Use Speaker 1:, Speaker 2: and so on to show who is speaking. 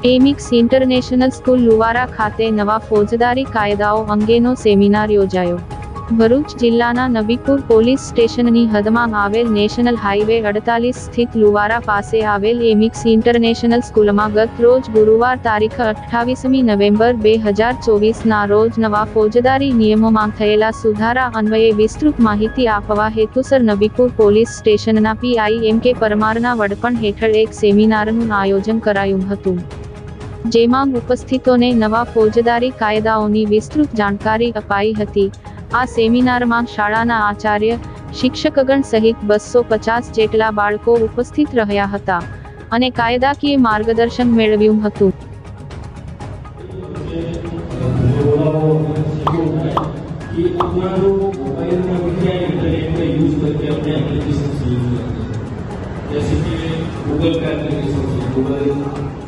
Speaker 1: એમિક્સ international school Luvara ખાતે નવા ફોજદારી કાયદાઓ અંગેનો સેમિનાર યોજાયો। ભરૂચ જિલ્લાના નબીપુર પોલીસ સ્ટેશનની હદમાં આવેલ નેશનલ હાઈવે 48 સ્થિત લુવારા પાસે આવેલ એમિક્સ ઇન્ટરનેશનલ સ્કૂલમાં ગત રોજ ગુરુવાર તારીખ 28મી નવેમ્બર 2024ના રોજ નવા ફોજદારી નિયમોમાં થયેલા સુધારા અન્વયે વિસ્તૃત માહિતી આપવા હેતુસર નબીપુર પોલીસ સ્ટેશનના પીઆઈ એમ કે પરમારના વડપણ હેઠળ એક સેમિનારનું આયોજન કરાયું હતું, જેમાં ઉપસ્થિતોને નવા ફોજદારી કાયદાઓની વિસ્તૃત જાણકારી અપાઈ હતી। આ સેમિનારમાં શાળાના આચાર્ય, શિક્ષકગણ સહિત 250 જેટલા બાળકો ઉપસ્થિત રહ્યા હતા અને કાયદાકીય માર્ગદર્શન મેળવ્યું હતું।
Speaker 2: जैसे कि गूगल का एप्लीकेशन, गूगल